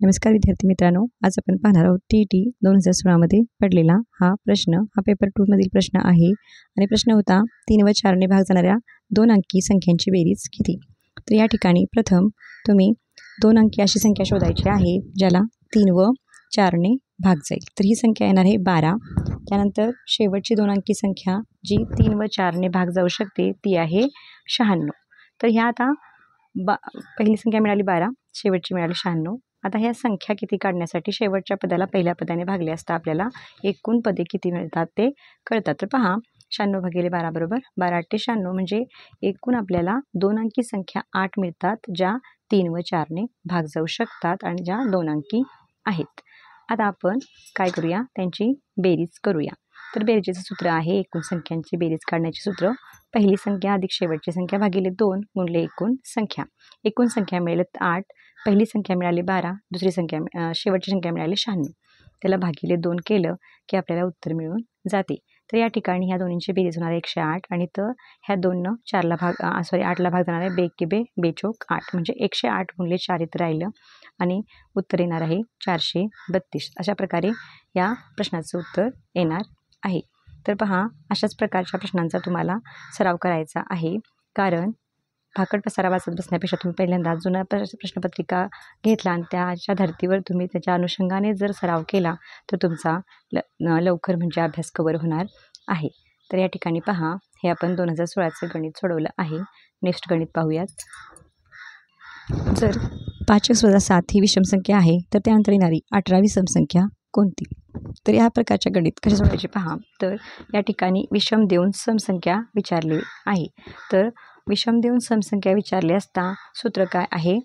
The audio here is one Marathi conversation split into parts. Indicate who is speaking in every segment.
Speaker 1: नमस्कार विद्यार्थी मित्रांनो, आज आपण पाहणार आहोत TET 2016 पडलेला हा प्रश्न. हा पेपर 2 मधील प्रश्न आहे आणि प्रश्न होता 3 व 4 ने भाग जाणाऱ्या 2 अंकी संख्यांची बेरीज किती. तर या ठिकाणी प्रथम तुम्ही 2 अंकी अशी संख्या शोधायची आहे ज्याला 3 व 4 ने भाग जाईल. तर ही संख्या येणार आहे 12. त्यानंतर शेवटची 2 अंकी संख्या जी 3 व 4 ने भाग जाऊ शकते ती आहे 96. तर ह्या आता पहिली संख्या मिळाली 12, शेवटची मिळाली 96. आता ह्या संख्या किती काढण्यासाठी शेवटच्या पदाला पहिल्या पदाने भागले असता आपल्याला एकूण पदे किती मिळतात ते कळतात. तर पहा 96 भागिले 12 बरोबर 12 8 96 म्हणजे एकूण आपल्याला 2 अंकी संख्या 8 मिळतात ज्या 3 व 4 ने भाग जाऊ शकतात आणि ज्या 2 अंकी आहेत. आता आपण काय करूया, त्यांची बेरीज करूया. तर बेरजेचं सूत्र आहे एकूण संख्यांची बेरीज काढण्याचे सूत्र पहिली संख्या अधिक शेवटची संख्या भागिले 2 गुणले एकूण संख्या. एकूण संख्या मिळेल 8, पहिली संख्या मिळाली 12, दुसरी संख्या शेवटची संख्या मिळाली 96. त्याला भागिले 2 केलं की आपल्याला उत्तर मिळून जाते. तर या ठिकाणी ह्या दोन्हींची बेरीज होणार आहे 108 आणि तर ह्या 2नं 4ला भाग 8ला भाग जाणार आहे. 2 के बे बेचोक 8 म्हणजे 108 गुणले 4 इथं राहिलं आणि उत्तर येणार आहे 432. अशा प्रकारे या प्रश्नाचं उत्तर येणार आहे. तर पहा अशाच प्रकारच्या प्रश्नांचा तुम्हाला सराव करायचा आहे, कारण भाकड पसारा वाचत बसण्यापेक्षा तुम्ही पहिल्यांदा जुना प्रश्नपत्रिका घेतला आणि त्याच्या धर्तीवर तुम्ही त्याच्या अनुषंगाने जर सराव केला तर तुमचा लवकर म्हणजे अभ्यास कवर होणार आहे. तर या ठिकाणी पहा हे आपण 2016चं गणित सोडवलं आहे. नेक्स्ट गणित पाहूयात. जर 5x-7 ही विषम संख्या आहे तर त्यानंतर येणारी 18वी समसंख्या कोणती. तर या प्रकारच्या गणित कसे सोडवायचे पहा. तर या ठिकाणी विषम देऊन समसंख्या विचारली आहे. तर विषम देऊन समसंख्या विचारली असता सूत्र काय आहे,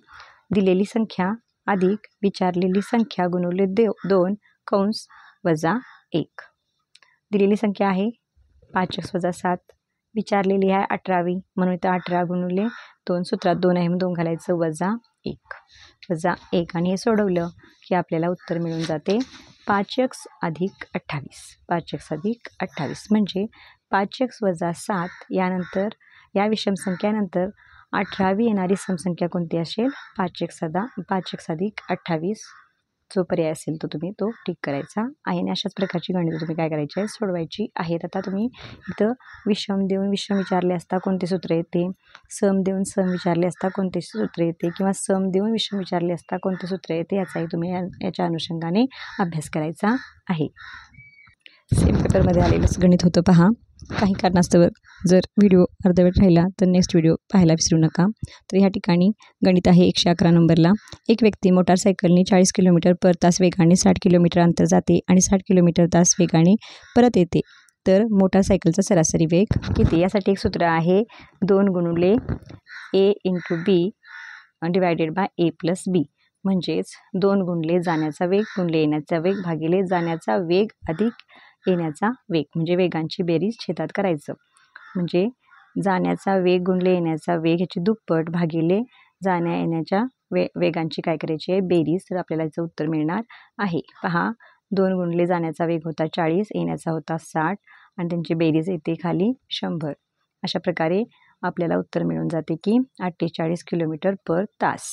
Speaker 1: दिलेली संख्या अधिक विचारलेली संख्या गुणिले 2 कंस वजा 1. दिलेली संख्या आहे 5x-7, विचारलेली आहे 18वी म्हणून इथं 18 गुणिले 2, सूत्रात 2 आहे म्हणून 2 घालायचं, वजा 1 आणि हे सोडवलं की आपल्याला उत्तर मिळून जाते 5x अधिक 28. 5x अधिक 28 म्हणजे 5x-7 यानंतर या विषम संख्यानंतर 18वी येणारी समसंख्या कोणती असेल, 5x अधिक 28 जो पर्याय असेल तो टिक करायचा आहे. आणि अशाच प्रकारची गणितं तुम्ही काय करायची आहे, सोडवायची आहेत. आता तुम्ही इथं विषम देऊन विषम विचारले असता कोणते सूत्र येते, सम देऊन सम विचारले असता कोणते सूत्र येते किंवा सम देऊन विषम विचारले असता कोणते सूत्र येते याचाही तुम्ही याच्या अनुषंगाने अभ्यास करायचा आहे. सेम पेपरमध्ये आलेलंच गणित होतं पहा. काही कारणास्तव जर व्हिडिओ अर्धवट राहिला तर नेक्स्ट व्हिडिओ पाहायला विसरू नका. तर ह्या ठिकाणी गणित आहे 111 नंबरला. एक व्यक्ती मोटारसायकलने 40 किलोमीटर पर तास वेगाने 60 किलोमीटर अंतर जाते आणि 60 किलोमीटर तास वेगाने परत येते. तर मोटारसायकलचा सरासरी वेग किती. यासाठी एक सूत्र आहे 2 गुणिले A × B divided by A + B. म्हणजेच 2 गुणले जाण्याचा वेग गुणले येण्याचा वेग भागिले जाण्याचा वेग अधिक येण्याचा वेग म्हणजे वेगांची बेरीज छेदात करायचं. म्हणजे जाण्याचा वेग गुणले येण्याचा वेग ह्याची दुप्पट भागिले जाण्या येण्याच्या वेगांची काय करायची आहे, बेरीज. तर आपल्याला याचं उत्तर मिळणार आहे. पहा 2 गुणले जाण्याचा वेग होता 40, येण्याचा होता 60 आणि त्यांची बेरीज येते खाली 100. अशा प्रकारे आपल्याला उत्तर मिळून जाते की 48 किलोमीटर पर तास.